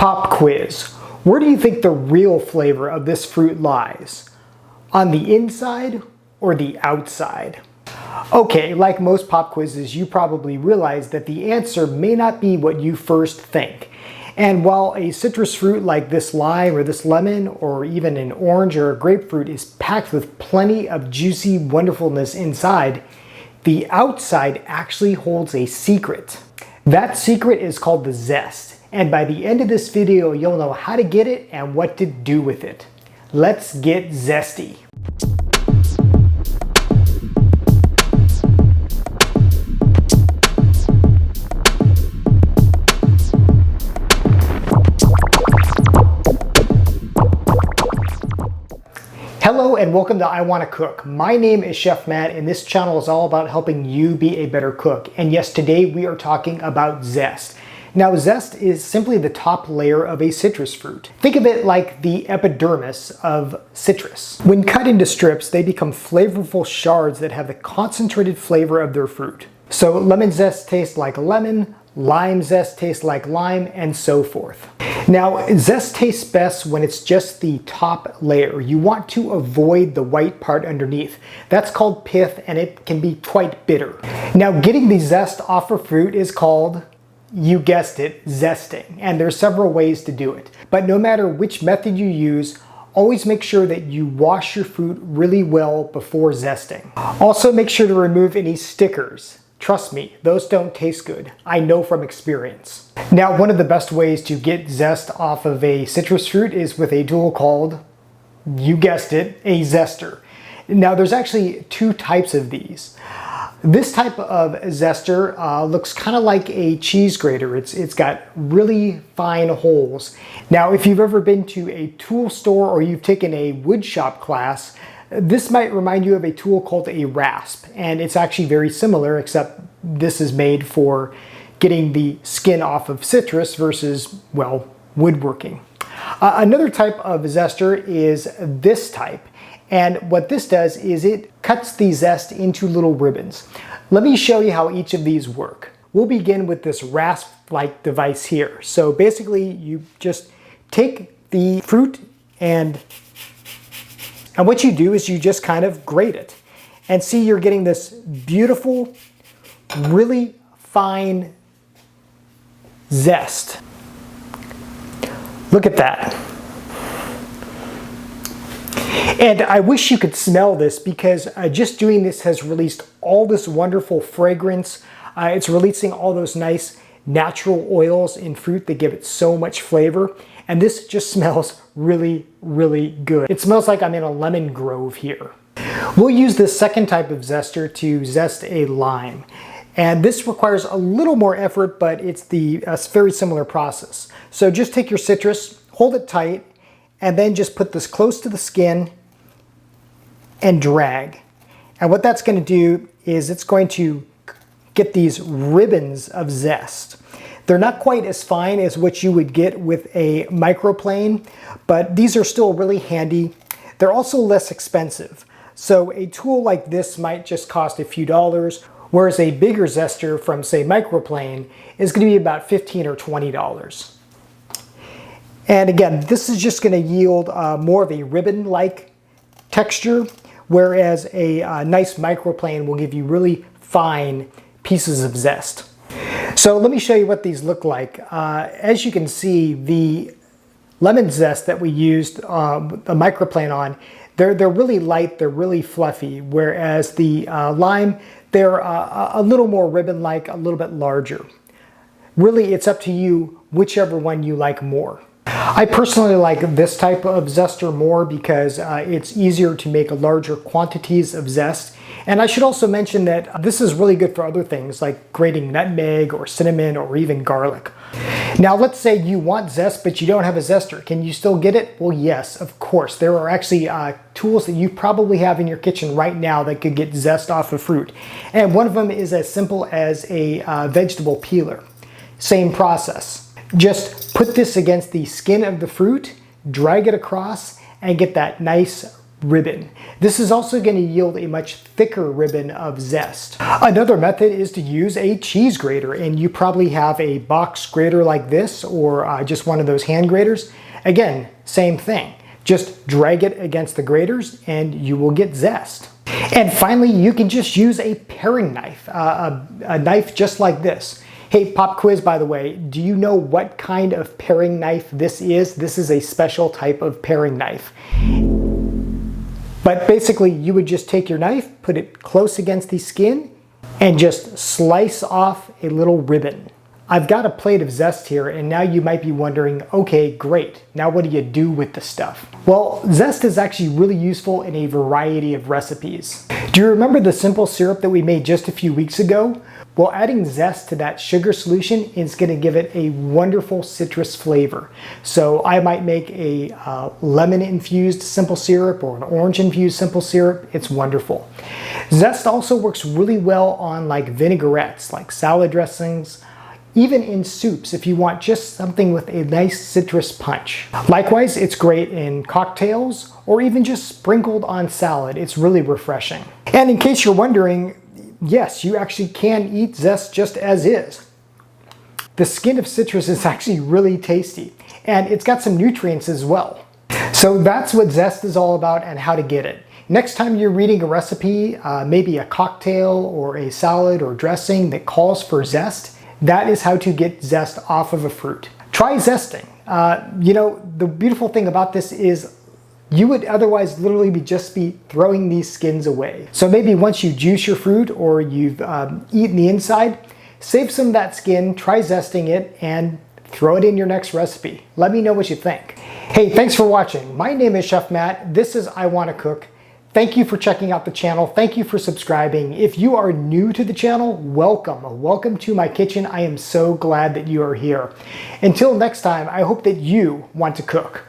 Pop quiz. Where do you think the real flavor of this fruit lies? On the inside or the outside? Okay, like most pop quizzes, you probably realize that the answer may not be what you first think. And while a citrus fruit like this lime or this lemon or even an orange or a grapefruit is packed with plenty of juicy wonderfulness inside, the outside actually holds a secret. That secret is called the zest. And by the end of this video, you'll know how to get it and what to do with it. Let's get zesty. Hello and welcome to I Wanna Cook. My name is Chef Matt and this channel is all about helping you be a better cook. And yes, today we are talking about zest. Now, zest is simply the top layer of a citrus fruit. Think of it like the epidermis of citrus. When cut into strips, they become flavorful shards that have the concentrated flavor of their fruit. So lemon zest tastes like lemon, lime zest tastes like lime, and so forth. Now, zest tastes best when it's just the top layer. You want to avoid the white part underneath. That's called pith, and it can be quite bitter. Now, getting the zest off a fruit is called, you guessed it, zesting. And there's several ways to do it. But no matter which method you use, always make sure that you wash your fruit really well before zesting. Also, make sure to remove any stickers. Trust me, those don't taste good. I know from experience. Now, one of the best ways to get zest off of a citrus fruit is with a tool called, you guessed it, a zester. Now, there's actually two types of these. This type of zester looks kind of like a cheese grater. It's got really fine holes. Now, if you've ever been to a tool store or you've taken a wood shop class, this might remind you of a tool called a rasp, and it's actually very similar, except this is made for getting the skin off of citrus versus, well, woodworking. Another type of zester is this type, and what this does is it cuts the zest into little ribbons. Let me show you how each of these work. We'll begin with this rasp-like device here. So basically, you just take the fruit and what you do is you just kind of grate it. And see, you're getting this beautiful, really fine zest. Look at that. And I wish you could smell this because just doing this has released all this wonderful fragrance. It's releasing all those nice natural oils in fruit that give it so much flavor. And this just smells really, really good. It smells like I'm in a lemon grove here. We'll use this second type of zester to zest a lime. And this requires a little more effort, but it's a very similar process. So just take your citrus, hold it tight, and then just put this close to the skin and drag. And what that's going to do is it's going to get these ribbons of zest. They're not quite as fine as what you would get with a microplane, but these are still really handy. They're also less expensive. So a tool like this might just cost a few dollars, whereas a bigger zester from, say, microplane is going to be about $15 or $20. And again, this is just going to yield more of a ribbon-like texture, whereas a nice microplane will give you really fine pieces of zest. So let me show you what these look like. As you can see, the lemon zest that we used the microplane on, they're really light, they're really fluffy, whereas the lime, they're a little more ribbon-like, a little bit larger. Really, it's up to you whichever one you like more. I personally like this type of zester more because it's easier to make larger quantities of zest. And I should also mention that this is really good for other things like grating nutmeg or cinnamon or even garlic. Now, let's say you want zest, but you don't have a zester. Can you still get it? Well, yes, of course. There are actually tools that you probably have in your kitchen right now that could get zest off of fruit. And one of them is as simple as a vegetable peeler. Same process. Just put this against the skin of the fruit, drag it across, and get that nice ribbon. This is also going to yield a much thicker ribbon of zest. Another method is to use a cheese grater, and you probably have a box grater like this or just one of those hand graters. Again, same thing. Just drag it against the graters and you will get zest. And finally, you can just use a paring knife, a knife just like this. Hey, pop quiz, by the way, do you know what kind of paring knife this is? This is a special type of paring knife. But basically, you would just take your knife, put it close against the skin, and just slice off a little ribbon. I've got a plate of zest here, and now you might be wondering, okay, great, now what do you do with the stuff? Well, zest is actually really useful in a variety of recipes. Do you remember the simple syrup that we made just a few weeks ago? Well, adding zest to that sugar solution is going to give it a wonderful citrus flavor. So I might make a lemon-infused simple syrup or an orange-infused simple syrup. It's wonderful. Zest also works really well on like vinaigrettes, like salad dressings, even in soups if you want just something with a nice citrus punch. Likewise, it's great in cocktails or even just sprinkled on salad. It's really refreshing. And in case you're wondering, yes, you actually can eat zest just as is. The skin of citrus is actually really tasty, and it's got some nutrients as well. So that's what zest is all about and how to get it. Next time you're reading a recipe, maybe a cocktail or a salad or dressing that calls for zest, that is how to get zest off of a fruit. Try zesting. You know, the beautiful thing about this is you would otherwise literally just be throwing these skins away. So maybe once you juice your fruit or you've eaten the inside, save some of that skin, try zesting it, and throw it in your next recipe. Let me know what you think. Hey, thanks for watching. My name is Chef Matt. This is I Wanna Cook. Thank you for checking out the channel. Thank you for subscribing. If you are new to the channel, welcome. Welcome to my kitchen. I am so glad that you are here. Until next time, I hope that you want to cook.